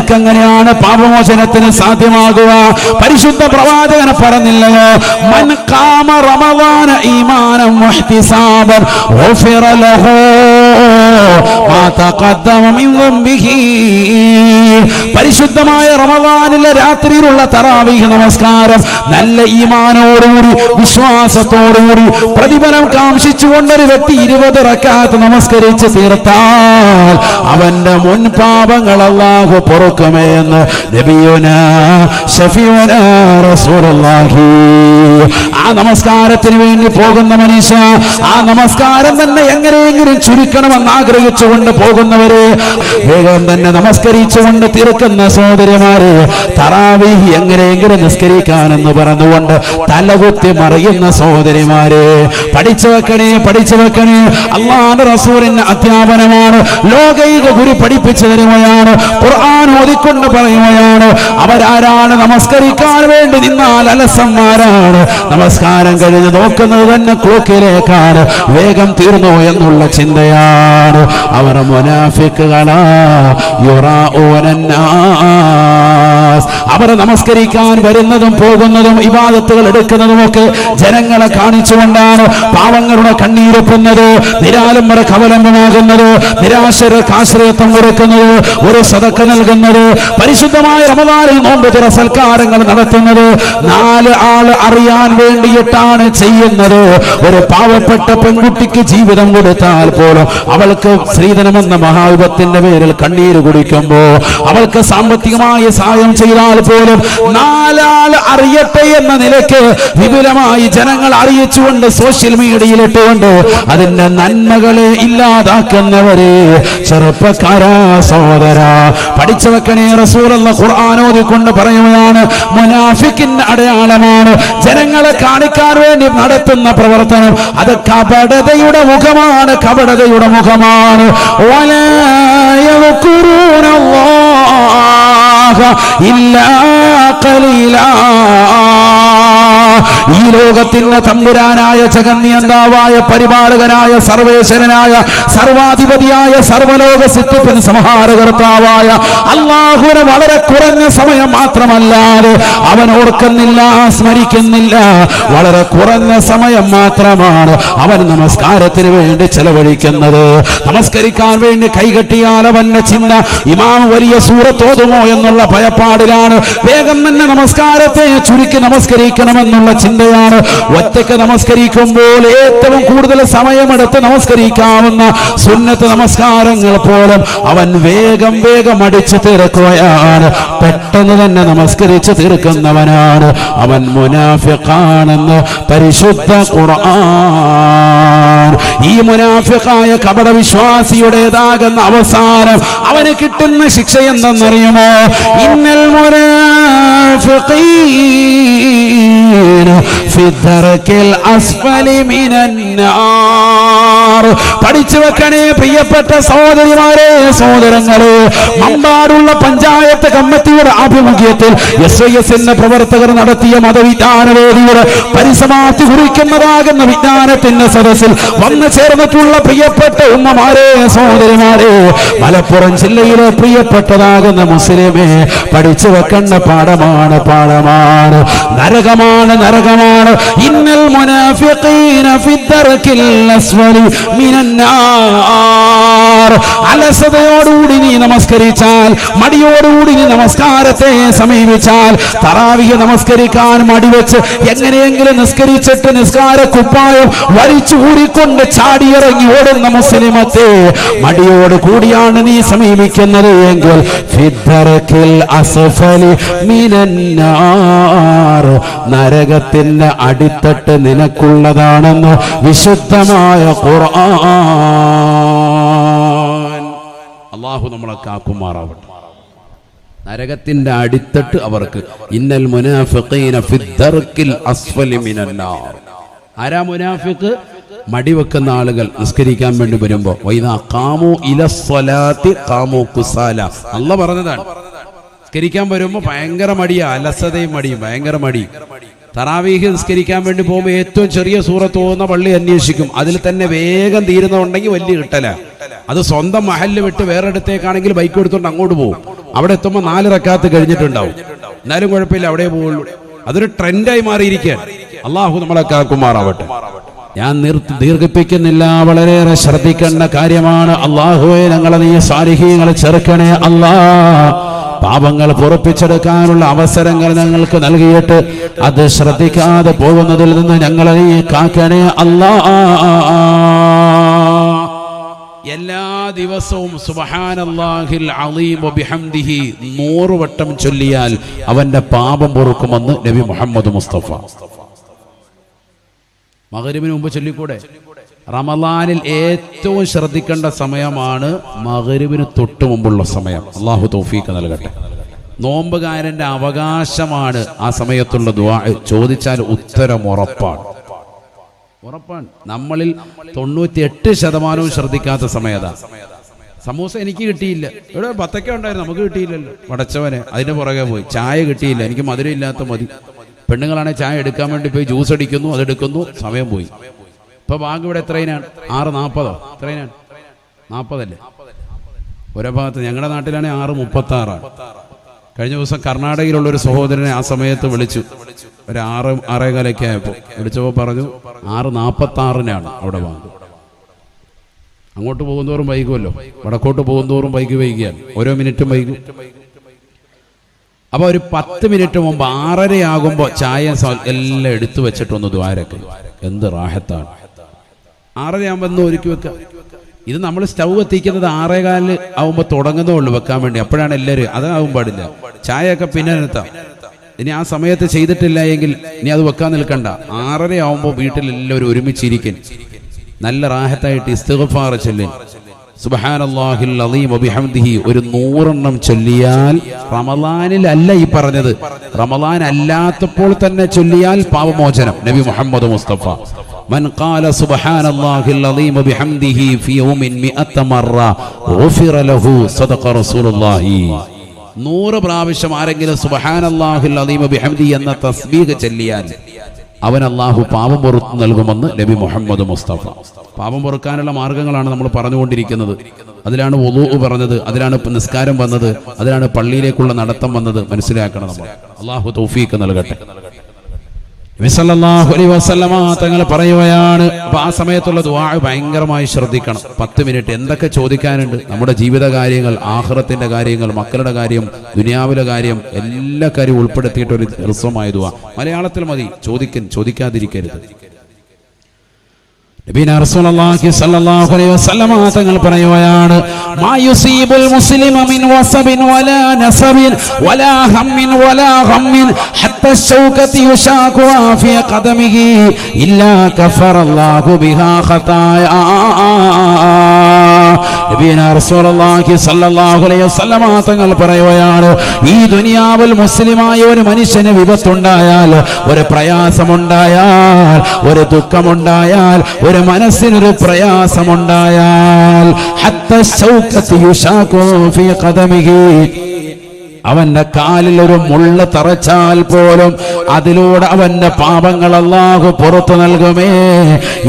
നിനക്കെങ്ങനെയാണ് പാപമോചനത്തിന് സാധ്യമാകുക? പരിശുദ്ധ പ്രവാചകൻ പറഞ്ഞില്ലയോ, മൻ ഖാമ റമളാന ഈമാനൻ വഹ്തിസാബൻ ഗുഫിറ ലഹു മാ തഖദ്ദമ മിൻ ദംബിഹി. പരിശുദ്ധമായ റമളാനിലെ രാത്രിയിലുള്ള തറാവീഹ് നമസ്കാരം നല്ല ഈമാനോടുകൂടി വിശ്വാസത്തോടുകൂടി പ്രതിഫലം കാംക്ഷിച്ചുകൊണ്ടൊരു വ്യക്തി 20 റക്അത്ത് നമസ്കരിച്ച് തീർത്താൽ അവന്റെ മുൻ പാപങ്ങൾ അല്ലാഹു പൊറുക്കുമേ എന്ന് നബിയുനാ ശഫീഉനാ റസൂലുള്ളാഹി. ആ നമസ്കാരത്തിന് വേണ്ടി പോകുന്ന മനുഷ്യ, ആ നമസ്കാരം തന്നെ എങ്ങനെയെങ്കിലും ചുരുക്കണമെന്ന് ആഗ്രഹിച്ചുകൊണ്ട് പോകുന്നവര്, വേഗം തന്നെ നമസ്കരിച്ചുകൊണ്ട് തീർക്കുന്ന സഹോദരിമാര്, തറാവീഹ് എങ്ങനെയെങ്കിലും നിസ്കരിക്കാനെന്ന് പറഞ്ഞുകൊണ്ട് തലകുത്തി മറിയുന്ന സഹോദരിമാര്, പഠിച്ചു വെക്കണേ, പഠിച്ചു വെക്കണേ. അല്ലാഹുവിന്റെ റസൂലിന്റെ അധ്യാപനമാണ്, ലോകൈക ഗുരു പഠിപ്പിച്ചു തരുകയാണ്, ഖുർആൻ ഓതിക്കൊണ്ട് പറയുകയാണ്. അവരാരാണ്? നമസ്കരിക്കാൻ വേണ്ടി നിന്നാൽ അലസന്മാരാണ്. നമസ്കാരം കഴിഞ്ഞ് നോക്കുന്നത് തന്നെ ക്ലോക്കിലേക്കാണ്, വേഗം തീർന്നു എന്നുള്ള ചിന്തയാണ്. അവർ മുനാഫിക്കുകളാ, യുറാഊനന്നാസ്. അവർ നമസ്കരിക്കാൻ വരുന്നതും പോകുന്നതും ഇബാദത്തുകൾ എടുക്കുന്നതും ഒക്കെ ജനങ്ങളെ കാണിച്ചുകൊണ്ടാണ്. പാവങ്ങളുടെ കണ്ണീരൊപ്പുന്നത്, നിരാലംബർക്ക് അവലംബമാകുന്നത്, നിരാശർക്ക് ആശ്രയത്വം കൊടുക്കുന്നത്, ഒരു സദക്ക നൽകുന്നത്, പരിശുദ്ധമായ റമദാനിൽ നോമ്പ് തുറ സൽക്കാരങ്ങൾ നടത്തുന്നത് 4 ആൾ അറിയാൻ വേണ്ടിയിട്ടാണ് ചെയ്യുന്നത്. ഒരു പാവപ്പെട്ട പെൺകുട്ടിക്ക് ജീവിതം കൊടുത്താൽ പോലും അവൾക്ക് സ്ത്രീധനമെന്ന മഹാവിപത്തിന്റെ പേരിൽ കണ്ണീര് കുടിക്കുമ്പോ, അവൾക്ക് സാമ്പത്തികമായ സഹായം ചെയ്താൽ പോലും 4 ആൾ അറിയട്ടെ എന്ന നിലയ്ക്ക് വിപുലമായി ജനങ്ങൾ അറിയിച്ചുകൊണ്ട് സോഷ്യൽ മീഡിയയിൽ ഇട്ടുകൊണ്ട് അതിന്റെ നന്മകളെ ഇല്ലാതാക്കുന്നവരെ, ചെറുപ്പക്കാരാ സഹോദരാ, പഠിച്ചു വെക്കണേ. റസൂലുള്ളാഹി ഖുർആൻ ഓതിക്കൊണ്ട് പറയുകയാണ്, മുനാഫിക്കിന്റെ അടയാളമാണ് ജനങ്ങളെ കാണിക്കാൻ വേണ്ടി നടത്തുന്ന പ്രവർത്തനം. അത് കപടതയുടെ മുഖമാണ്, കപടതയുടെ മുഖമാണ്. വലാ യദ്കുറൂനല്ലാഹ ഇല്ലാ ഖലീലാ. ഈ ലോകത്തിന്റെ തമ്പുരാനായ ജഗന്നിയന്താവായ പരിപാലകനായ സർവേശ്വരനായ സർവാധിപതിയായ സർവലോക സിദ്ധിപ്പൻ സംഹാരകർത്താവായ അല്ലാഹുവിനെ വളരെ കുറഞ്ഞ സമയം മാത്രമല്ലാതെ അവൻ ഓർക്കുന്നില്ല, സ്മരിക്കുന്നില്ല. വളരെ കുറഞ്ഞ സമയം മാത്രമാണ് അവൻ നമസ്കാരത്തിന് വേണ്ടി ചെലവഴിക്കുന്നത്. നമസ്കരിക്കാൻ വേണ്ടി കൈകെട്ടിയാൽ അവന്റെ ചിന്ത ഇമാം വലിയ സൂറത്ത് ഓതുമോ എന്നുള്ള ഭയപ്പാടിലാണ്. വേഗം തന്നെ നമസ്കാരത്തെ ചുരുക്കി നമസ്കരിക്കണമെന്നുള്ള ചിന്തയാണ്. ഒറ്റയ്ക്ക് നമസ്കരിക്കുമ്പോൾ ഏറ്റവും കൂടുതൽ സമയമെടുത്ത് നമസ്കരിക്കാവുന്ന സുന്നത്ത് നമസ്കാരങ്ങൾ പോലും അവൻ വേഗം വേഗം അടിച്ചു തീർക്കുകയാണ്. പെട്ടെന്ന് തന്നെ നമസ്കരിച്ച് തീർക്കുന്നവനാണ് അവൻ. മുനാഫിഖാണെന്ന് പരിശുദ്ധ ഖുർആൻ. ഈ മുനാഫിഖായ കപട വിശ്വാസിയുടേതാകുന്ന അവസാനം അവന് കിട്ടുന്ന ശിക്ഷ എന്തെന്നറിയുമോ? ഇന്നൽ മുനാഫിഖീന ഫി ദർകിൽ അസ്ഫലി മിനന്നാർ. പഠിച്ചു വെക്കണേ പ്രിയപ്പെട്ട സഹോദരിമാരെ, സഹോദരങ്ങളെ. മമ്പാടുള്ള പഞ്ചായത്ത് കമ്മിറ്റിയുടെ ആഭിമുഖ്യത്തിൽ SYSന്റെ പ്രവർത്തകർ നടത്തിയ മതവിജ്ഞാന വേദിയുടെ പരിസമാപ്തി കുറിക്കുന്നതാകുന്ന വിജ്ഞാനത്തിന്റെ സദസ്സിൽ വന്നു ചേർന്നിട്ടുള്ള പ്രിയപ്പെട്ട ഉമ്മമാരെ, സഹോദരിമാരെ, മലപ്പുറം ജില്ലയിലെ പ്രിയപ്പെട്ടതാകുന്ന മുസ്ലിമേ, പഠിച്ചു വെക്കേണ്ട പാഠമാണ്, പാഠമാണ്. നരകമാണ്, നരകമാണ്. ഇന്നൽ മുനാഫിഖീന ഫി ദർകിൽ അസ്ഫലി മിനന്നാർ. അലസതയോടുകൂടി നീ നമസ്കരിച്ചാൽ, മടിയോടുകൂടി നീ നമസ്കാരത്തെ സമീപിച്ചാൽ, തറാവിഹ് നമസ്കരിക്കാൻ മടിവെച്ച് എങ്ങനെയെങ്കിലും നിസ്കരിച്ചിട്ട് നിസ്കാര കുപ്പായം വലിച്ചു ഊരിക്കൊണ്ട് ചാടിയിറങ്ങി ഓടുന്ന മുസ്ലിമത്തെ മടിയോട് കൂടിയാണ് നീ സമീപിക്കുന്നത് എങ്കിൽ ഫി ദർകിൽ അസ്ഫലി മിനന്നാർ, നരകത്തിന്റെ അടിത്തട്ട് നിനക്കുള്ളതാണെന്ന് വിശുദ്ധമായ ഖുർആൻ. അല്ലാഹു നമ്മളെ കാക്കുമാറാവട്ടെ. നരകത്തിന്റെ അടിത്തട്ട് അവർക്ക്. ഇന്നൽ മുനാഫിഖീന ഫി ദർകിൽ അസ്ഫലി മിനന്നാർ. ആരാ മുനാഫിഖ്? മടിവെക്കുന്ന ആളുകൾ നിസ്കരിക്കാൻ വേണ്ടി വരുമ്പോ വൈദാ ഖാമു ഇലസ്സലാത്തി ഖാമു കുസാല. അല്ലാഹു പറഞ്ഞതാണ്, നിസ്കരിക്കാൻ വരുമ്പോ ഭയങ്കര മടിയാ, അലസതയും മടിയും, ഭയങ്കര മടി. തറാവീഹ് നിസ്കരിക്കാൻ വേണ്ടി പോകുമ്പോൾ ഏറ്റവും ചെറിയ സൂറത്ത് പോകുന്ന പള്ളി അന്വേഷിക്കും. അതിൽ തന്നെ വേഗം തീരുന്നുണ്ടെങ്കിൽ വലിയ കിട്ടല. അത് സ്വന്തം മഹല്ല് വിട്ട് വേറെ ഇടത്തേക്കാണെങ്കിൽ ബൈക്ക് എടുത്തുകൊണ്ട് അങ്ങോട്ട് പോകും. അവിടെ എത്തുമ്പോൾ 4 റക്അത്ത് കഴിഞ്ഞിട്ടുണ്ടാവും. എന്നാലും കുഴപ്പമില്ല, അവിടെ പോവുള്ളൂ. അതൊരു ട്രെൻഡായി മാറിയിരിക്കുകയാണ്. അള്ളാഹു നമ്മളെ കാക്കുമാറാവട്ടെ. ഞാൻ ദീർഘിപ്പിക്കുന്നില്ല, വളരെയേറെ ശ്രദ്ധിക്കേണ്ട കാര്യമാണ്. അള്ളാഹുവേ, ഞങ്ങളെ നീ സാലിഹീങ്ങളെ ചേർക്കണേ അല്ലാ. പാപങ്ങൾ പൊറുപ്പിച്ചെടുക്കാനുള്ള അവസരങ്ങൾ ഞങ്ങൾക്ക് നൽകിയിട്ട് അത് ശ്രദ്ധിക്കാതെ പോകുന്നതിൽ നിന്ന് ഞങ്ങളെ നീ കാക്കണേ അല്ലാ. എല്ലാ ദിവസവും സുബ്ഹാനല്ലാഹിൽ അളീം വബിഹംദിഹി 100 വട്ടം ചൊല്ലിയാൽ അവന്റെ പാപം പൊറുക്കുമെന്ന് നബി മുഹമ്മദ് മുസ്തഫ. മഗ്‌രിബിന് മുമ്പ് ചൊല്ലിക്കൂടെ? റമളാനിൽ ഏറ്റവും ശ്രദ്ധിക്കേണ്ട സമയമാണ് മഗ്‌രിബിന് തൊട്ട് മുമ്പുള്ള സമയം. അല്ലാഹു തൗഫീഖ് നൽകട്ടെ. നോമ്പുകാരന്റെ അവകാശമാണ് ആ സമയത്തുള്ള ദുആ. ചോദിച്ചാൽ ഉത്തരം ഉറപ്പാണ്. നമ്മളിൽ 98% ശ്രദ്ധിക്കാത്ത സമയതാ. സമൂസ എനിക്ക് കിട്ടിയില്ല, ഇവിടെ ബത്തക്ക ഉണ്ടായിരുന്നു, നമുക്ക് കിട്ടിയില്ലല്ലോ. പടച്ചവനെ, അതിന്റെ പുറകെ പോയി. ചായ കിട്ടിയില്ല, എനിക്ക് മധുരം ഇല്ലാത്ത മതി. പെണ്ണുങ്ങളാണെങ്കിൽ ചായ എടുക്കാൻ വേണ്ടി പോയി ജ്യൂസ് അടിക്കുന്നു, അതെടുക്കുന്നു, സമയം പോയി. ഇപ്പൊ ബാങ്ക് ഇവിടെ എത്രയിനാണ്? 6:40. എത്രയിനാണ്? 40 അല്ലേ? ഒരേ ഭാഗത്ത്. ഞങ്ങളുടെ നാട്ടിലാണെങ്കിൽ 6:36. കഴിഞ്ഞ ദിവസം കർണാടകയിലുള്ള ഒരു സഹോദരനെ ആ സമയത്ത് വിളിച്ചു. ഒരു 6:15 ആയപ്പോൾ വിളിച്ചപ്പോൾ പറഞ്ഞു 6:46 അവിടെ ബാങ്ക്. അങ്ങോട്ട് പോകുന്നതോറും വൈകുമല്ലോ, വടക്കോട്ട് പോകുന്നതോറും വൈകുകയാണ്. ഓരോ മിനിറ്റും വൈകും. അപ്പൊ ഒരു 10 മിനിറ്റ് മുമ്പ് 6:30 ആകുമ്പോൾ ചായ എല്ലാം എടുത്തു വെച്ചിട്ടൊന്ന് ദ്വാരക്ക്. എന്ത് റാഹത്താണ്! 6:30 ആകുമ്പോൾ ഒന്ന് ഒരുക്കി വെക്കുക. ഇത് നമ്മൾ സ്റ്റൗ എത്തിക്കുന്നത് 6:15 ആവുമ്പോൾ തുടങ്ങുന്നേ ഉള്ളൂ വെക്കാൻ വേണ്ടി. അപ്പോഴാണ് എല്ലാവരും. അതാവും പാടില്ല. ചായയൊക്കെ പിന്നെ നിർത്താം. ഇനി ആ സമയത്ത് ചെയ്തിട്ടില്ല എങ്കിൽ ഇനി അത് വെക്കാൻ നിൽക്കണ്ട. 6:30 ആവുമ്പോൾ വീട്ടിലെല്ലാവരും ഒരുമിച്ചിരിക്കും. നല്ല റാഹത്തായിട്ട് ഇസ്തിഗ്ഫാർ ചൊല്ലി സുബ്ഹാനല്ലാഹിൽ അളീം വബിഹംദിഹി ഒരു 100 എണ്ണം ചൊല്ലിയാൽ, റമളാനിൽ അല്ല ഈ പറഞ്ഞത്, റമളാൻ അല്ലാത്തപ്പോൾ തന്നെ ചൊല്ലിയാൽ പാപമോചനം. നബി മുഹമ്മദ് മുസ്തഫ മൻ ഖാല സുബ്ഹാനല്ലാഹിൽ അളീം വബിഹംദിഹി ഫീ യൗമിൻ 100 മറ ഗുഫിറ ലഹു സദഖ റസൂലുള്ളാഹി. 100 പ്രാവശ്യം ആരെങ്കിലും സുബ്ഹാനല്ലാഹിൽ അളീം വബിഹംദിഹി എന്ന തസ്ബീഹ് ചൊല്ലിയാൽ അവൻ അല്ലാഹു പാപം പൊറുത്തു നൽകുമെന്ന് നബി മുഹമ്മദ് മുസ്തഫ. പാപം പൊറുക്കാനുള്ള മാർഗങ്ങളാണ് നമ്മൾ പറഞ്ഞുകൊണ്ടിരിക്കുന്നത്. അതിലാണ് വുളൂഉ പറഞ്ഞത്, അതിലാണ് നിസ്കാരം വന്നത്, അതിലാണ് പള്ളിയിലേക്കുള്ള നടത്തം വന്നത്. മനസ്സിലാക്കണം നമ്മൾ. അല്ലാഹു തൗഫീഖ് നൽകട്ടെ. നബി സല്ലല്ലാഹു അലൈഹി വസല്ലമ തങ്ങൾ പറയുകയാണ്, അപ്പൊ ആ സമയത്തുള്ള ദുആ ഭയങ്കരമായി ശ്രദ്ധിക്കണം. 10 മിനിറ്റ് എന്തൊക്കെ ചോദിക്കാനുണ്ട്, നമ്മുടെ ജീവിത കാര്യങ്ങൾ, ആഖിറത്തിന്റെ കാര്യങ്ങൾ, മക്കളുടെ കാര്യം, ദുനിയാവിലെ കാര്യം, എല്ലാ കാര്യവും ഉൾപ്പെടുത്തിയിട്ടൊരു ഹ്രസ്വമായ ദുആ. മലയാളത്തിൽ മതി, ചോദിക്കാതിരിക്കരുത്. നബിന റസൂലുള്ളാഹി സ്വല്ലല്ലാഹു അലൈഹി വസല്ലമ തങ്ങൾ പറയുകയാണ്, മാ യുസീബുൽ മുസ്ലിമ മിൻ വസബിൻ വലാ നസബിൻ വലാ ഹമ്മിൻ വലാ ഗമ്മിൻ ഹത്താ ശൗകതി യുശാഖു ഫീ ഖദമിഹി ഇല്ലാ കഫറല്ലാഹു ബിഹാ ഖതായാ. നബിന റസൂലുള്ളാഹി സ്വല്ലല്ലാഹു അലൈഹി വസല്ലമ തങ്ങൾ പറയുകയാണ്, ഈ ദുനിയാവിൽ മുസ്ലിമായ ഒരു മനുഷ്യന് വിപത്തുണ്ടായാൽ, ഒരു പ്രയാസമുണ്ടായാൽ, ഒരു ദുഃഖമുണ്ടായാൽ, ഒരു മനസ്സിനൊരു പ്രയാസമുണ്ടായാൽ, ഹത്താ ശൗകതി യുശാഖു ഫീ ഖദമിഹി, അവന്റെ കാലിൽ ഒരു മുള്ള തറച്ചാൽ പോലും അതിലൂടെ അവന്റെ പാപങ്ങൾ അല്ലാഹു പുറത്തു നൽകുമേ.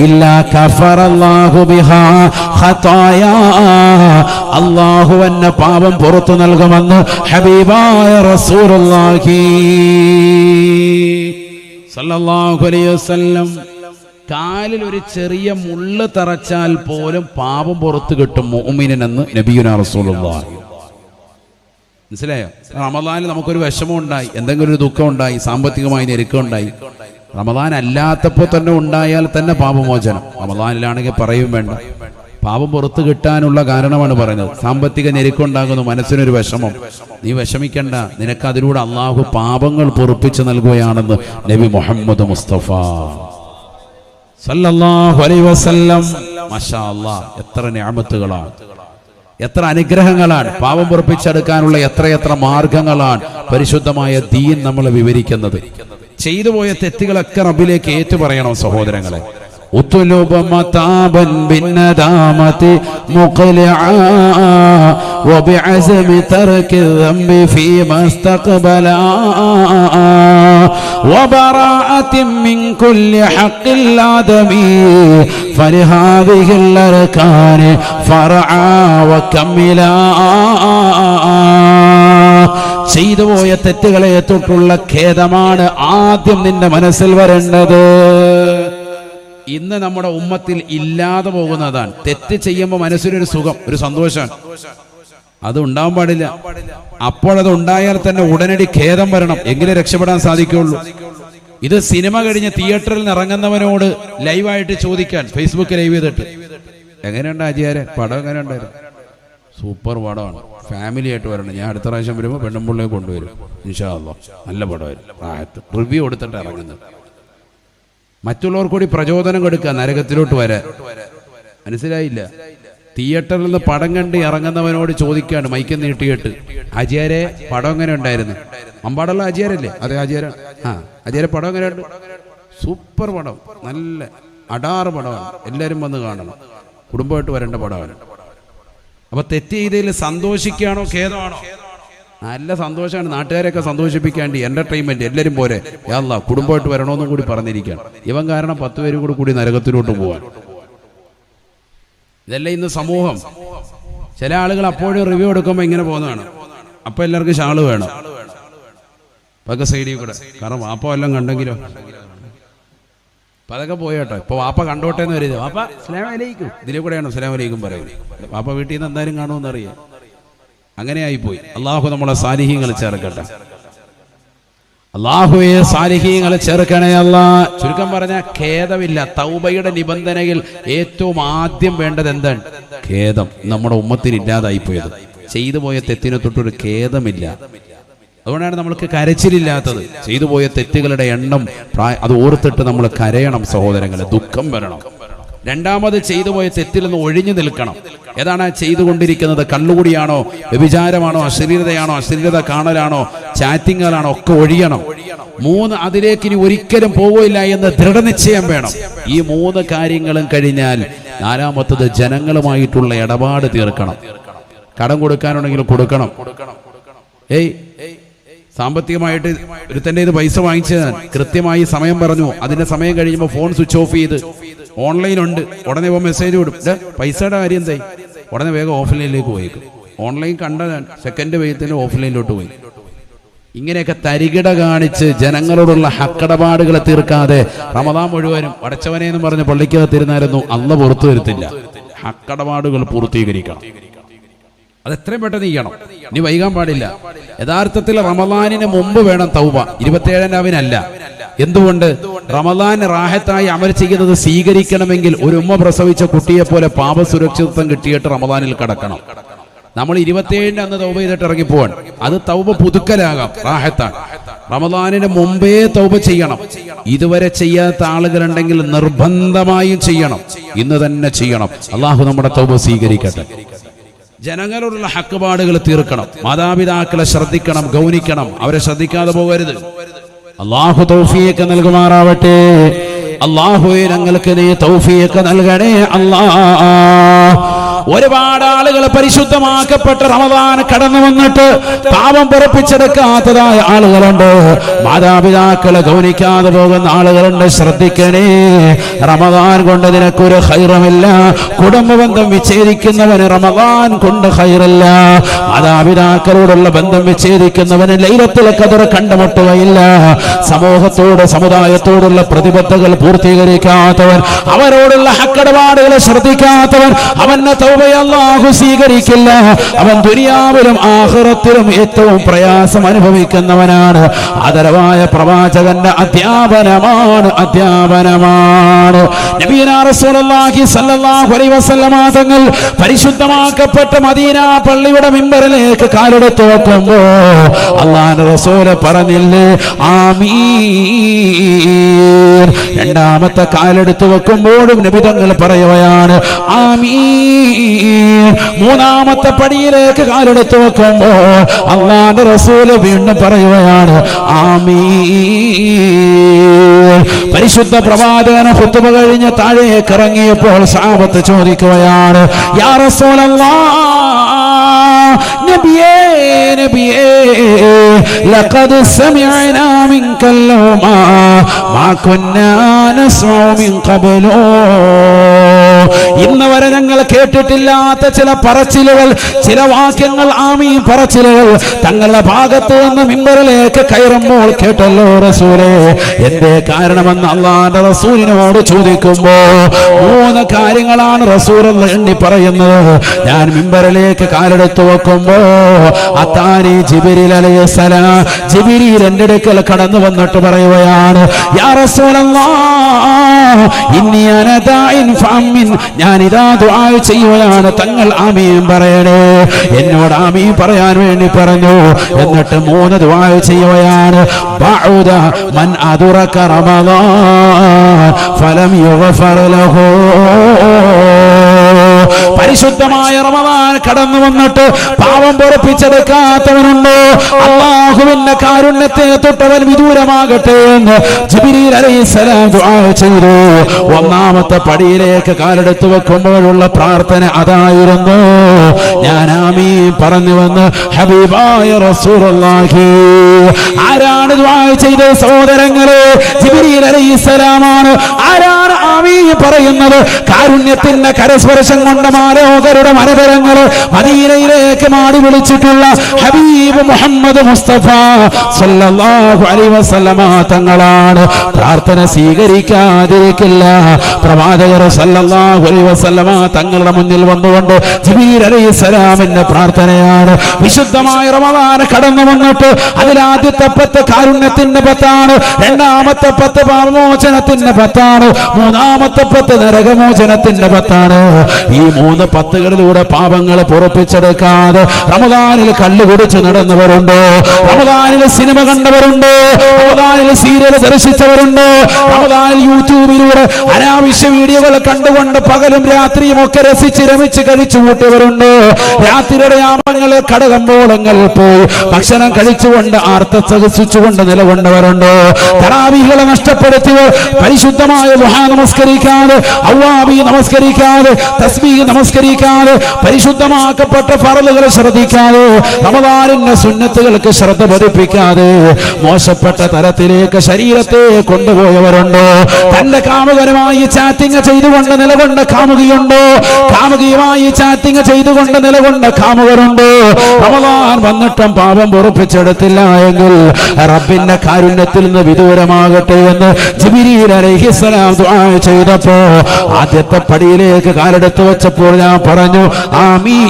ഇല്ലാ കഫറല്ലാഹു ബിഹാ ഖതായാ, അല്ലാഹു അവന്റെ പാപം പുറത്തു നൽകുമെന്ന് ഹബീബായ റസൂലുള്ളാഹി സല്ലല്ലാഹു അലൈഹി വസല്ലം. കാലിൽ ഒരു ചെറിയ മുള്ള തറച്ചാൽ പോലും പാപം പുറത്തു കിട്ടും മുഅ്മിനെന്ന് നബിയുനാ റസൂലുള്ളാഹി. മനസ്സിലായോ? റമളാനിൽ നമുക്കൊരു വിഷമം ഉണ്ടായി, എന്തെങ്കിലും ഒരു ദുഃഖം ഉണ്ടായി, സാമ്പത്തികമായി ഞെരുക്കം ഉണ്ടായി, റമളാൻ അല്ലാത്തപ്പോൾ തന്നെ ഉണ്ടായാൽ തന്നെ പാപമോചനം. റമളാനിലാണെങ്കിൽ പറയും വേണ്ട. പാപം പുറത്തു കിട്ടാനുള്ള കാരണമാണ് പറഞ്ഞത്. സാമ്പത്തിക ഞെരുക്കം ഉണ്ടാകുന്നു, മനസ്സിനൊരു വിഷമം, നീ വിഷമിക്കണ്ട, നിനക്ക് അതിലൂടെ അള്ളാഹു പാപങ്ങൾ പൊറുപ്പിച്ചു നൽകുകയാണെന്ന് നബി മുഹമ്മദ് മുസ്തഫ സല്ലല്ലാഹു അലൈഹി വസല്ലം. മാഷാ അല്ലാഹ്, എത്ര നിഅമത്തുകളാണ്, എത്ര അനുഗ്രഹങ്ങളാണ്, പാപം പൊറുപ്പിച്ചെടുക്കാനുള്ള എത്രയെത്ര മാർഗങ്ങളാണ് പരിശുദ്ധമായ ദീൻ നമ്മളെ വിവരിക്കുന്നത്. ചെയ്തു പോയ തെറ്റുകളൊക്കെ റബ്ബിലേക്ക് ഏറ്റു പറയണം സഹോദരങ്ങളെ. ഉത്ലുബ മതാബൻ ബിന്നദാമതി മുഖ്ലിആ വബിഅസ്മി തർകി ദംബി ഫീമാ ഇസ്തഖബലാ وبراءة من كل حق الآدمي فلهذه الأركان فرعا وكملا. ചെയ്തു പോയ തെറ്റുകളെ തൊട്ടുള്ള ഖേദമാണ് ആദ്യം നിന്റെ മനസ്സിൽ വരേണ്ടത്. ഇന്ന് നമ്മുടെ ഉമ്മത്തിൽ ഇല്ലാതെ പോകുന്നതാണ്. തെറ്റ് ചെയ്യുമ്പോൾ മനസ്സിലൊരു സുഖം, ഒരു സന്തോഷമാണ്. അത് ഉണ്ടാവാൻ പാടില്ല. അപ്പോഴത് ഉണ്ടായാൽ തന്നെ ഉടനടി ഖേദം വരണം, എങ്കിലേ രക്ഷപ്പെടാൻ സാധിക്കുള്ളൂ. ഇത് സിനിമ കഴിഞ്ഞ് തിയേറ്ററിൽ നിന്ന് ഇറങ്ങുന്നവനോട് ലൈവായിട്ട് ചോദിക്കാൻ, ഫേസ്ബുക്ക് ലൈവ് ചെയ്തിട്ട്, എങ്ങനെയുണ്ട് അജിയാരെ, പടം എങ്ങനെ ഉണ്ടായിരുന്നു? സൂപ്പർ പടമാണ്, ഫാമിലി ആയിട്ട് വരണം, ഞാൻ അടുത്ത പ്രാവശ്യം വരുമ്പോൾ പെണ്ണുമ്പിള്ളയെ കൊണ്ടുവരും, ഇൻഷാ അല്ലാഹ്, നല്ല പടമായിരുന്നു. റിവ്യൂ കൊടുത്തിട്ട് ഇറങ്ങുന്നത്. മറ്റുള്ളവർക്ക് കൂടി പ്രചോദനം കൊടുക്കുക നരകത്തിലോട്ട് വരാൻ. മനസ്സിലായില്ല? തിയേറ്ററിൽ നിന്ന് പടം കണ്ട് ഇറങ്ങുന്നവനോട് ചോദിക്കാണ് മൈക്ക് നീട്ടിയിട്ട്, അജിയാരെ പടം എങ്ങനെ ഉണ്ടായിരുന്നു? അമ്പാടുള്ള അജിയാരല്ലേ? അതെ അജിയാര. അജിയാരെ പടം എങ്ങനെയുണ്ട്? സൂപ്പർ പടം, നല്ല അടാറ് പടമാണ്, എല്ലാവരും വന്ന് കാണണം, കുടുംബമായിട്ട് വരേണ്ട പടമാണ്. അപ്പൊ തെറ്റ് ചെയ്തതിൽ സന്തോഷിക്കുകയാണോ ഖേദമാണോ? നല്ല സന്തോഷമാണ്, നാട്ടുകാരെയൊക്കെ സന്തോഷിപ്പിക്കാണ്ട് എന്റർടൈൻമെന്റ് എല്ലാവരും പോരെ, യാ അല്ലാഹ് കുടുംബമായിട്ട് വരണമെന്നും കൂടി പറഞ്ഞിരിക്കുകയാണ്. ഇവൻ കാരണം 10 പേരും കൂടി നരകത്തിലോട്ട് പോവാൻ. ഇതല്ല ഇന്ന് സമൂഹം. ചില ആളുകൾ അപ്പോഴും റിവ്യൂ എടുക്കുമ്പോൾ ഇങ്ങനെ പോകുന്നതാണ്, അപ്പൊ എല്ലാവർക്കും ഷാള് വേണം, അതൊക്കെ സൈഡിൽ കൂടെ. കാരണം വാപ്പ എല്ലാം കണ്ടെങ്കിലോ. അപ്പൊ അതൊക്കെ പോയോട്ടോ. ഇപ്പൊ വാപ്പ കണ്ടോട്ടെ എന്ന് വരുന്നത്, വാപ്പ അസ്സലാമു അലൈക്കും, ഇതിലെ കൂടെയാണ് അസ്സലാമു അലൈക്കും പറയുന്നത്. വാപ്പ വീട്ടിൽ നിന്ന് എന്തായാലും കാണുമെന്ന് അറിയാം. അങ്ങനെ ആയിപ്പോയി. അള്ളാഹു നമ്മളെ സാലിഹീങ്ങൾ ചേർക്കട്ടെ. അള്ളാഹുവെ സാലിഹീങ്ങളെ ചേർക്കണേ അല്ലാഹ്. ചുരുക്കം പറഞ്ഞാൽ ഖേദമില്ല. തൗബയുടെ നിബന്ധനയിൽ ഏറ്റവും ആദ്യം വേണ്ടത് എന്താണ്? ഖേദം. നമ്മുടെ ഉമ്മത്തിന് ഇല്ലാതായിപ്പോയത്. ചെയ്തു പോയ തെറ്റിനെ തൊട്ടൊരു ഖേദമില്ല. അതുകൊണ്ടാണ് നമ്മൾക്ക് കരച്ചിലില്ലാത്തത്. ചെയ്തു പോയ തെറ്റുകളുടെ എണ്ണം അത് ഓർത്തിട്ട് നമ്മൾ കരയണം സഹോദരങ്ങളെ, ദുഃഖം വരണം. രണ്ടാമത് ചെയ്തു പോയ തെറ്റിൽ നിന്ന് ഒഴിഞ്ഞു നിൽക്കണം. ഏതാണ് ചെയ്തുകൊണ്ടിരിക്കുന്നത്? കള്ളുകുടിയാണോ, വ്യഭിചാരമാണോ, അശ്ലീലതയാണോ, അശ്ലീലത കാണലാണോ, ചാറ്റിങ്ങാലാണോ, ഒക്കെ ഒഴിയണം. 3, അതിലേക്ക് ഇനി ഒരിക്കലും പോവില്ല എന്ന് ദൃഢനിശ്ചയം വേണം. ഈ 3 കാര്യങ്ങളും കഴിഞ്ഞാൽ 4-മത്തത് ജനങ്ങളുമായിട്ടുള്ള ഇടപാട് തീർക്കണം. കടം കൊടുക്കാനുണ്ടെങ്കിൽ കൊടുക്കണം. സാമ്പത്തികമായിട്ട് ഒരുത്തൻ്റെ ഇത് പൈസ വാങ്ങിച്ചത് കൃത്യമായി സമയം പറഞ്ഞു, അതിന്റെ സമയം കഴിയുമ്പോൾ ഫോൺ സ്വിച്ച് ഓഫ് ചെയ്ത്, ഓൺലൈനുണ്ട്, ഉടനെ ഇപ്പോൾ മെസ്സേജ് വിടും, പൈസയുടെ കാര്യം എന്തായി, ഉടനെ വേഗം ഓഫ്ലൈനിലേക്ക് പോയേക്കും. ഓൺലൈൻ കണ്ടതാണ്, സെക്കൻഡ് വേഗത്തിൽ ഓഫ്ലൈനിലോട്ട് പോയി. ഇങ്ങനെയൊക്കെ തരികിട കാണിച്ച് ജനങ്ങളോടുള്ള ഹക്കടപാടുകളെ തീർക്കാതെ റമദാൻ മുഴുവനും അടച്ചവനെ എന്ന് പറഞ്ഞ് പള്ളിക്കകത്തിരുന്നായിരുന്നു അല്ലാഹ് പുറത്തു വരുത്തില്ല. ഹക്കടപാടുകൾ പൂർത്തീകരിക്കണം. അതെത്രയും പെട്ടെന്ന് ചെയ്യണം, ഇനി വൈകാൻ പാടില്ല. യഥാർത്ഥത്തിൽ റമദാനിന് മുമ്പ് വേണം തൗബ, 27-ാം രാവിനല്ല. എന്തുകൊണ്ട്? റമദാൻ റാഹത്തായി അമൽ ചെയ്യുന്നത് സ്വീകരിക്കണമെങ്കിൽ ഒരു ഉമ്മ പ്രസവിച്ച കുട്ടിയെ പോലെ പാപസുരക്ഷിതത്വം കിട്ടിയിട്ട് റമദാനിൽ കടക്കണം. നമ്മൾ 27-ന് അന്ന് തൗബ ചെയ്തിട്ട് ഇറങ്ങിപ്പോവാൻ, അത് തൗബ പുതുക്കലാകാം, റാഹത്താണ്. റമദാനിന് മുമ്പേ തൗബ ചെയ്യണം. ഇതുവരെ ചെയ്യാത്ത ആളുകളുണ്ടെങ്കിൽ നിർബന്ധമായും ചെയ്യണം, ഇന്ന് തന്നെ ചെയ്യണം. അള്ളാഹു നമ്മുടെ തൗബ സ്വീകരിക്കട്ടെ. ജനങ്ങളോടുള്ള ഹക്കുപാടുകൾ തീർക്കണം. മാതാപിതാക്കളെ ശ്രദ്ധിക്കണം, ഗൗനിക്കണം, അവരെ ശ്രദ്ധിക്കാതെ പോകരുത്. അള്ളാഹു തൗഫീഖ് നൽകുമാറാവട്ടെ. അള്ളാഹുവേ ഞങ്ങൾക്ക് നീ തൗഫീഖ് നൽകണേ അല്ലാഹ്. ഒരുപാട് ആളുകൾ പരിശുദ്ധമാക്കപ്പെട്ട റമദാൻ കടന്നു വന്നിട്ട് പാപം പൊറപ്പിച്ചെടുക്കാത്തതായ ആളുകളുണ്ട്. മാതാപിതാക്കളെ ഗൗനിക്കാതെ പോകുന്ന ആളുകളുണ്ട്. ശ്രദ്ധിക്കണേ, റമദാൻ കൊണ്ട് നിനക്കൊരു ഖൈറുമില്ല. കുടുംബബന്ധം വിച്ഛേദിക്കുന്നവന് റമദാൻ കൊണ്ട് ഖൈറില്ല. മാതാപിതാക്കളോടുള്ള ബന്ധം വിച്ഛേദിക്കുന്നവന് ലൈലത്തുൽ ഖദർ കണ്ടുമുട്ടുകയില്ല. സമൂഹത്തോട് സമുദായത്തോടുള്ള പ്രതിബദ്ധതകൾ പൂർത്തീകരിക്കാത്തവൻ, അവരോടുള്ള ഹക്കടപാടുകളെ ശ്രദ്ധിക്കാത്തവൻ, അവന്റെ അല്ലാഹു സ്വീകരിക്കില്ല. അവൻ ദുനിയാവിലും ആഖിറത്തിലും ഏറ്റവും പ്രയാസം അനുഭവിക്കുന്നവനാണ്. ആദരവായ പ്രവാചകന്റെ അധ്യാപനമാണ്. നബിയുനാ റസൂലുള്ളാഹി സ്വല്ലല്ലാഹു അലൈഹി വസല്ലമ തങ്ങൾ പരിശുദ്ധമാക്കപ്പെട്ട മദീന പള്ളിയുടെ മിമ്പറിലേക്ക് കാലെടുത്ത് വെക്കുമ്പോൾ അല്ലാഹുവിന്റെ റസൂൽ പറഞ്ഞില്ലേ ആമീൻ. രണ്ടാമത്തെ കാലെടുത്ത് വെക്കുമ്പോഴും നബി തങ്ങൾ പറയുകയാണ് ആമീൻ. മൂന്നാമത്തെ പടിയിലേക്ക് കാലെടുത്ത് വെക്കുമ്പോ അല്ലാഹുവിന്റെ റസൂൽ വീണ്ടും പറയുകയാണ് ആമീൻ. പരിശുദ്ധ പ്രവാചകൻ ഖുതുബ കഴിഞ്ഞ് താഴേക്ക് ഇറങ്ങിയപ്പോൾ സഹാബത്ത് ചോദിക്കുകയാണ് യാ റസൂലല്ലാഹ്, നബിയേ നബിയേ ലഖദ് സമിഅനാ മിൻകൽ ലൗമാ മാ കുന്നാ നസ്മഉ മിൻ ഖബ്ലു. ഇന്ന് വരെ ഞങ്ങൾ കേട്ടിട്ടില്ലാത്ത ചില പറച്ചിലുകൾ, ചില വാക്യങ്ങൾ, ആമീൻ പറച്ചിലുകൾ തങ്ങളുടെ ഭാഗത്ത് നിന്ന് മിമ്പറിലേക്ക് കയറുമ്പോൾ കേട്ടല്ലോ റസൂലേ. എന്തേ കാരണമെന്ന് അല്ലാഹുവിന്റെ റസൂലിനോട് ചോദിക്കുമ്പോ 3 കാര്യങ്ങളാണ് റസൂൽ എണ്ണി പറയുന്നത്. ഞാൻ മിമ്പറിലേക്ക് കാലെടുത്തു വെക്കുമ്പോ അത്താനി ജിബ്രീൽ അലൈഹിസ്സലാം, ജിബ്രീൽ എൻ്റെ അടുക്കൽ കടന്നു വന്നിട്ട് പറയുകയാണ്, യാ റസൂലല്ലാഹ് ഇന്നി അന ദാഇൻ ഫഅമിൻ, ഞാൻ ഇതാ ദുആ ചെയ്യുകയാണ്, തങ്ങൾ ആമീൻ പറയണേ. എന്നോട് ആമീൻ പറയാൻ വേണ്ടി പറഞ്ഞു. എന്നിട്ട് 3 ദുആ ചെയ്യുകയാണ്. ബഅദ മൻ അദറക റമളാൻ ഫലം യുഗ്ഫർ ലഹു. പരിശുദ്ധമായ റമളാൻ കടന്നു വന്നിട്ട് പാപം പൊറുപ്പിച്ചെടുക്കാത്തവനുണ്ടോ? അല്ലാഹുവിന്റെ കാരുണ്യത്തെ തൊട്ടവൻ വിദൂരമാകട്ടെ എന്ന് ജിബ്രീൽ അലൈഹിസ്സലാം ദുആ ചെയ്തു. 1ാമത്തെ പടിയിലേക്ക് കാലെടുത്തു വെക്കുമ്പോഴുള്ള പ്രാർത്ഥന അതായിരുന്നു. ഞാൻ ആമീൻ പറഞ്ഞുവെന്ന് ഹബീബായ റസൂലുള്ളാഹി. ആരാണ് ദുആ ചെയ്തത് സഹോദരങ്ങളെ? ജിബ്രീൽ അലൈഹിസ്സലാമാണ്. ആരാണ് ആമീൻ പറയുന്നത്? കാരുണ്യത്തിന്റെ കരസ്പർശം കൊണ്ട് മാലോകരുടെ മനതരങ്ങൾ മദീനയിലേക്ക് മാടി വിളിച്ചിട്ടുള്ള ഹബീബ് മുഹമ്മദ് മുസ്തഫ സല്ലല്ലാഹു അലൈഹി വസല്ലമ തങ്ങളാണ്. പ്രാർത്ഥന സ്വീകരിക്കാതിരിക്കില്ല. പ്രവാചകർ സല്ലല്ലാഹു അലൈഹി വസല്ലമ തങ്ങളുടെ മുന്നിൽ വന്നുകൊണ്ട് ജിബ്രീൽ അലൈഹിസ്സലാമിന്റെ പ്രാർത്ഥനയാണ്. വിശുദ്ധമായ റമളാൻ കടന്നു വന്നിട്ട് അതിലാദ്യത്തെ 10 കാരുണ്യത്തിന്റെ 10ആണ്, 2ാമത്തെ 10 പാപമോചനത്തിന്റെ 10ആണ്, 3ാമത്തെ 10 നരകമോചനത്തിന്റെ 10ആണ്. ഈ 3 10കളിലൂടെ പാപങ്ങൾ പൊറുപ്പിച്ചെടുക്കാതെ റമളാനിൽ കള്ളു കുടിച്ച് നടന്നവരുണ്ട്, റമളാനിൽ സിനിമ കണ്ടവരുണ്ട്, റമളാനിൽ സീരിയൽ ദർശിച്ചവരുണ്ട്, റമളാനിൽ യൂട്യൂബിലൂടെ അനാവശ്യ വീഡിയോകൾ കണ്ടുകൊണ്ട് പകലും രാത്രിയും ഒക്കെ രസിച്ച് രമിച്ച് കഴിച്ചു കൂട്ടിയവരുണ്ട്. രാത്രിയുടെ യാമങ്ങളിൽ കടകമ്പോളങ്ങളിൽ പോയി ഭക്ഷണം കഴിച്ചുകൊണ്ട് ആർത്തസഹിച്ചുകൊണ്ട് നിലകൊണ്ടവരുണ്ട്. തറാവീഹുകളെ നഷ്ടപ്പെടുത്തിയവർ പരിശുദ്ധമായ ദുആ നമസ്കരിക്കാതെ, അവ്വാബി നമസ്കരിക്കാതെ, തസ്ബീഹ് നമസ്കരിക്കാതെ, പരിശുദ്ധമാക്കപ്പെട്ട ഫർളുകൾ ശ്രദ്ധിക്കാതെ, റമളാനിന്റെ സുന്നത്തുകൾക്ക് ശ്രദ്ധ പതിപ്പിക്കാതെ മോശപ്പെട്ട തരത്തിലേക്ക് ശരീരത്തെ കൊണ്ടുപോയവരുണ്ട്. തന്റെ കാമുകനുമായി ചാറ്റിംഗ് ചെയ്തുകൊണ്ട് നിലകൊണ്ട കാമുകിയുണ്ട്, കാമുകിയുമായി ചാറ്റിംഗ് ചെയ്തുകൊണ്ട് നിലകൊണ്ട കാമുകരുണ്ട്. റമളാൻ വന്നിട്ടും പാപം പൊറുപ്പിച്ചെടുത്തില്ല എങ്കിൽ റബ്ബിന്റെ കാരുണ്യത്തിൽ നിന്ന് വിദൂരമാകട്ടെ എന്ന് ജിബ്രീൽ അലൈഹിസ്സലാം ദുആ ചെയ്തപ്പോ ആദ്യത്തെ പടിയിലേക്ക് കാലെടുത്തു വെച്ചപ്പോൾ ഞാൻ പറഞ്ഞു ആമീൻ.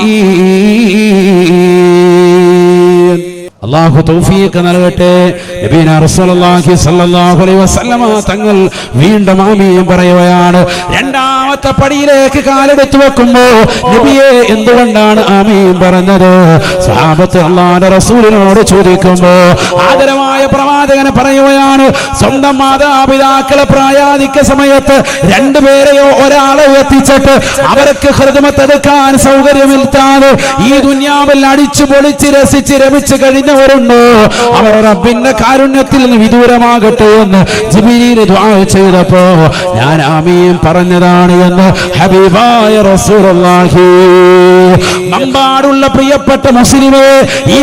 അല്ലാഹു തൗഫീഖ് നൽകട്ടെ. നബിന റസൂലുള്ളാഹി സ്വല്ലല്ലാഹു അലൈഹി വസല്ലമ തങ്ങൾ വീണ്ടും ആമീൻ പറയുകയാണ്. 2ാമത്തെ പടിയിലേക്ക് കാലെടുത്തു വെക്കുമ്പോൾ നബിയെ എന്തുകൊണ്ടാണ് ആമീൻ പറഞ്ഞത്? സ്വഹാബത്ത് അല്ലാഹുവിന്റെ റസൂലിനോട് ചോദിക്കുമ്പോൾ ആദരവായ പ്രവാചകൻ പറയുകയാണ്, സ്വന്തം മാതാപിതാക്കളെ പ്രായാധിക്യ സമയത്ത് 2 പേരെയോ ഒരാളെ എത്തിച്ചിട്ട് അവർക്ക് ഖിദ്മത്തെടുക്കാൻ സൗകര്യമില്ലാതെ ഈ ദുനിയാവിൽ അടിച്ചു പൊളിച്ച് രസിച്ച് രമിച്ച് കഴിഞ്ഞവരുണ്ട്. അവർ റബ്ബിന്റെ കാരുണ്യത്തിൽ നിന്ന് വിദൂരമാകട്ടെ എന്ന് ജിബ്രീൽ ദുആ ചെയ്തപ്പോ ഞാൻ ആമീൻ പറഞ്ഞതാണ് എന്ന് ഹബീബായ റസൂലുള്ളാഹി. നമ്പാടുള്ള പ്രിയപ്പെട്ട മുസ്ലിമേ, ഈ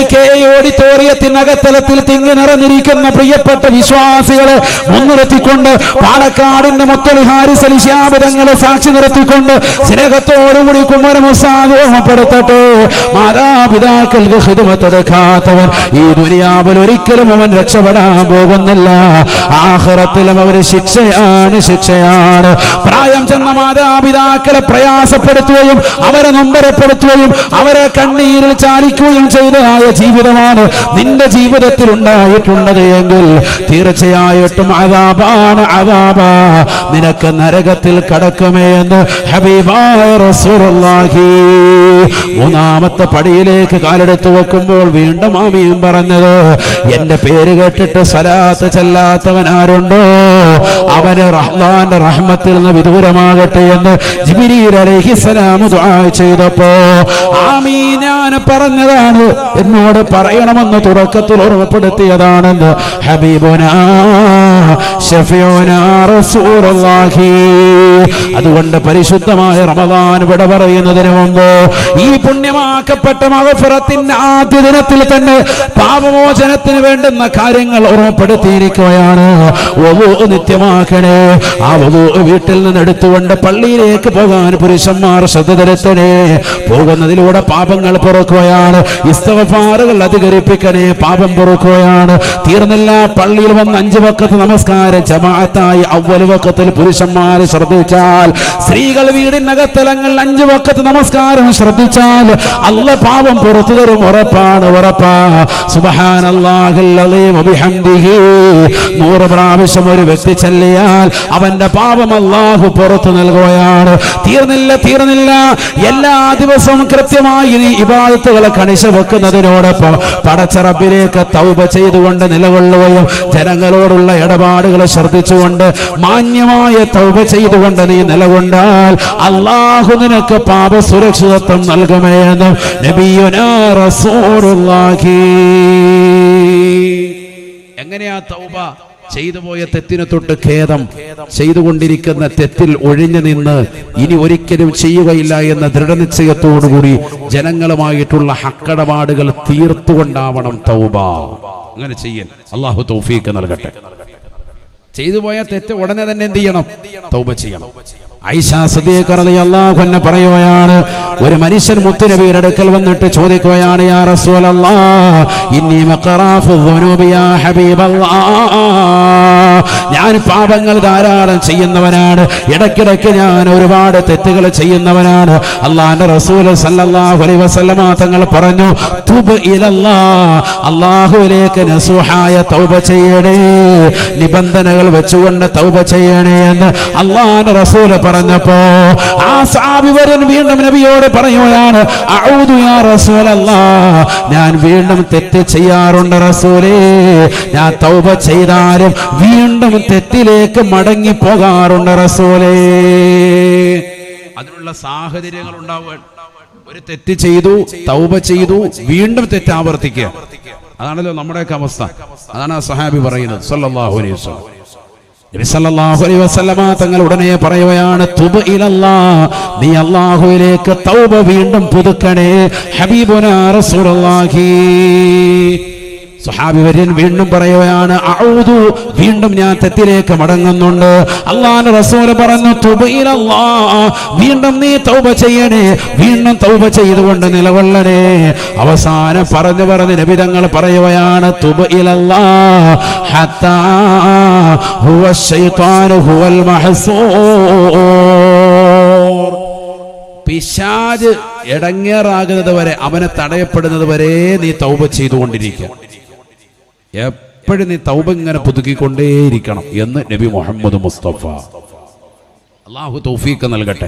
ഓഡിറ്റോറിയത്തിനകത്തലത്തിൽ തിങ്ങി നിറഞ്ഞിരിക്കുന്ന പ്രിയപ്പെട്ട വിശ്വാസികളെ മുൻനിർത്തിക്കൊണ്ട് പാലക്കാടിന്റെ മുത്തലി ഹാരിസ് അലി ശിഹാബ് തങ്ങളെ സാക്ഷി നിർത്തിക്കൊണ്ട് സ്നേഹത്തോടുകൂടി കുമരമുസാദ് ഓർമ്മപ്പെടുത്തട്ടെ. മാതാപിതാക്കൾക്ക് ഖിദ്മത്തെടുക്കാത്തവൻ ഈ ദുനിയാവിൽ ഒരിക്കലും അവൻ രക്ഷപ്പെടാൻ പോകുന്നില്ല. ആഖിറത്തിലും അവർ ശിക്ഷയാണ്, ശിക്ഷയാണ്. പ്രായം ചെന്ന മാതാപിതാക്കളെ പ്രയാസപ്പെടുത്തുകയും അവരെ നൊമ്പരപ്പെടുത്തുകയും അവരെ കണ്ണീരിൽ ചാലിക്കുകയും ചെയ്തതായ ജീവിതമാണ് നിന്റെ ജീവിതത്തിൽ ഉണ്ടായിട്ടുള്ളത് എങ്കിൽ തീർച്ചയായിട്ടും അദാബാണ്, അദാബാ. നിനക്ക് നരകത്തിൽ കടക്കുമേ എന്ന് ഹബീബായ റസൂലുള്ളാഹി. 3ാമത്തെ പടിയിലേക്ക് കാലെടുത്തു വെക്കുമ്പോൾ വീണ്ടും ആമീൻ പറഞ്ഞത്, എന്റെ പേര് കേട്ടിട്ട് സ്വലാത്ത് ചെല്ലാത്തവൻ ആരുണ്ടോ അവന് റഹ്മാന്റെ റഹ്മത്തിൽ നിന്ന് വിദൂരമാകട്ടെ എന്ന് ജിബ്രീൽ അലൈഹിസ്സലാം ദുആ ചെയ്തപ്പോ ആമീൻ ഞാൻ പറഞ്ഞതാണ്, എന്നോട് പറയണമെന്ന് തുടക്കത്തിൽ ഓർമ്മപ്പെടുത്തിയതാണെന്ന് ഹബീബുനാ ശഫീഉനാ റസൂലുള്ളാഹി. അതുകൊണ്ട് പരിശുദ്ധമായ റമദാൻ വിട പറയുന്നതിന് മുമ്പ് ഈ പുണ്യമാക്കപ്പെട്ട മഗ്ഫിറത്തിന്റെ ആദ്യ ദിനത്തിൽ തന്നെ പാപമോചനത്തിന് വേണ്ടുന്ന കാര്യങ്ങൾ ഓർമ്മപ്പെടുത്തിയിരിക്കുകയാണ്. വുളൂ നിത്യമാക്കണേ. ആ വുളൂ വീട്ടിൽ നിന്ന് എടുത്തുകൊണ്ട് പള്ളിയിലേക്ക് പോകാൻ പുരുഷന്മാർ ശ്രദ്ധ ചെലുത്തണേ. പോകുന്നതിലൂടെ പാപങ്ങൾ പൊറുക്കുകയാണ്. ഇസ്തിഗ്ഫാറുകൾ അധികരിപ്പിക്കണേ. പാപം പൊറുക്കുകയാണ്. തീർന്നില്ല, പള്ളിയിൽ വന്ന് 5 വഖത്ത് നമസ്കാരം ജമാഅത്തായി അവ്വൽ വഖത്തിൽ പുരുഷന്മാർ ശ്രദ്ധിച്ചാൽ, സ്ത്രീകൾ വീടിനകത്തലങ്ങൾ 5 വഖത്ത് നമസ്കാരം ശ്രദ്ധിച്ചാൽ അല്ലാഹ് പാപം പുറത്തു തരും. ഉറപ്പാണ്, ഉറപ്പാ. സുബ്ഹാനല്ലാഹിൽ അലീം വബിഹംദിഹി 100 പ്രാവശ്യം ഒരു വ്യക്തി ചൊല്ലിയാൽ അവന്റെ പാപം അല്ലാഹു പുറത്തു നൽകുകയാണ്. തീർന്നില്ല, എല്ലാ ദിവസവും കൃത്യമായി ഈ ഇബാദത്തുകളെ കണിശ വെക്കുന്നതിനോടൊപ്പം പടച്ച റബ്ബിലേക്ക് തൗബ ചെയ്തുകൊണ്ട് നിലകൊള്ളുകയും ജനങ്ങളോടുള്ള ഇടപാടുകൾ ശ്രദ്ധിച്ചുകൊണ്ട് മാന്യമായ തൗബ ചെയ്തുകൊണ്ട് നീ നിലകൊണ്ടാൽ അല്ലാഹു നിനക്ക് പാപ സുരക്ഷിതത്വം നൽകുമെന്ന് നബിയുനാ റസൂലുള്ളാഹി. എങ്ങനെയാ തൗബ? ചെയ്തു പോയ തെറ്റിനെ തൊട്ട് ഖേദം, ചെയ്തുകൊണ്ടിരിക്കുന്ന തെറ്റിൽ ഒഴിഞ്ഞു നിന്ന് ഇനി ഒരിക്കലും ചെയ്യുകയില്ല എന്ന ദൃഢനിശ്ചയത്തോടുകൂടി ജനങ്ങളുമായിട്ടുള്ള ഹക്കടപാടുകൾ തീർത്തുകൊണ്ടാവണം തൗബ. അങ്ങനെ ചെയ്യൽ അല്ലാഹു തൗഫീഖ് നൽകട്ടെ. ചെയ്തു പോയ തെറ്റ് ഉടനെ തന്നെ എന്ത് ചെയ്യണം? തൗബ ചെയ്യണം. ആയിഷ സിദ്ദീഖ റളിയല്ലാഹു അൻഹ പറയുകയാണ്, ഒരു മനുഷ്യൻ മുത്തുനബിയുടെ അടുക്കൽ വന്നിട്ട് ചോദിക്കുകയാണ്, യാ റസൂലല്ലാഹ് ഇന്നി മഖറാഫു ദുനൂബി യാ ഹബീബല്ലാഹ്, ഞാൻ പാപങ്ങൾ ധാരാളം ചെയ്യുന്നവനാണ്, ഇടയ്ക്കിടയ്ക്ക് ഞാൻ ഒരുപാട് തെറ്റുകൾ ചെയ്യുന്നവനാണ്. അല്ലാഹുവിന്റെ റസൂൽ സല്ലല്ലാഹു അലൈഹി വസല്ലമ തങ്ങൾ പറഞ്ഞു, തുബ് ഇലല്ലാഹ്, അല്ലാഹുവിലേക്ക് നസുഹായ തൗബ ചെയ്യണേ, നിബന്ധനകൾ വെച്ചുകൊണ്ട് തൗബ ചെയ്യണേ എന്ന് അല്ലാഹുവിന്റെ റസൂൽ പറഞ്ഞപ്പോ ആ സഹാബി വരൻ വീണ്ടും നബിയോട് പറയുകയാണ്, അഊദു യാ റസൂലല്ലാഹ്, ഞാൻ വീണ്ടും തെറ്റ് ചെയ്യാറുണ്ട് റസൂലേ, ഞാൻ തൗബ ചെയ്താലും വീണ്ടും തെറ്റിലേക്ക് മടങ്ങി പോകാറുണ്ട് റസൂലേ. അതിനുള്ള സാഹചര്യങ്ങൾ ഉണ്ടാവുക. ഒരു തെറ്റ് ചെയ്തു, തൗബ ചെയ്തു, വീണ്ടും തെറ്റ് ആവർത്തിക്കുക. അതാണല്ലോ നമ്മുടെയൊക്കെ അവസ്ഥ. അതാണ് ആ സഹാബി പറയുന്നത് സല്ലല്ലാഹു അലൈഹി വസല്ലം. നബി സല്ലല്ലാഹു അലൈഹി വസല്ലമ തങ്ങൾ ഉടനെ പറയുകയാണ്, തുബ് ഇലല്ലാഹ്, നീ അല്ലാഹുവിലേക്ക് തൗബ വീണ്ടും പുതുക്കണേ. ഹബീബുനാ റസൂലുള്ളാഹി. സ്വഹാബി വര്യൻ വീണ്ടും പറയുകയാണ്, അഊദു, വീണ്ടും ഞാൻ തെറ്റിലേക്ക് മടങ്ങുന്നുണ്ട്. അല്ലാഹുവിന്റെ റസൂൽ പറഞ്ഞു, തുബ് ഇലല്ലാഹ്, വീണ്ടും നീ തൗബ ചെയ്യണേ, വീണ്ടും തൗബ ചെയ്തുകൊണ്ട് നിലകൊള്ളണേ. അവസാനം പറഞ്ഞ് നബി തങ്ങൾ പറയുകയാണ്, തുബ് ഇലല്ലാഹ് ഹത്താ ഹുവ ശൈത്താനു ഹുവൽ മഹ്സൂർ, പിശാച് ഇടങ്ങേറാകുന്നത് വരെ, അവനെ തടയപ്പെടുന്നത് വരെ നീ തൗബ ചെയ്തുകൊണ്ടിരിക്കുക. എപ്പോഴും നീ തൗബ ഇങ്ങനെ പുതുക്കിക്കൊണ്ടേയിരിക്കണം എന്ന് നബി മുഹമ്മദ് മുസ്തഫ. അല്ലാഹു തൗഫീഖ് നൽകട്ടെ.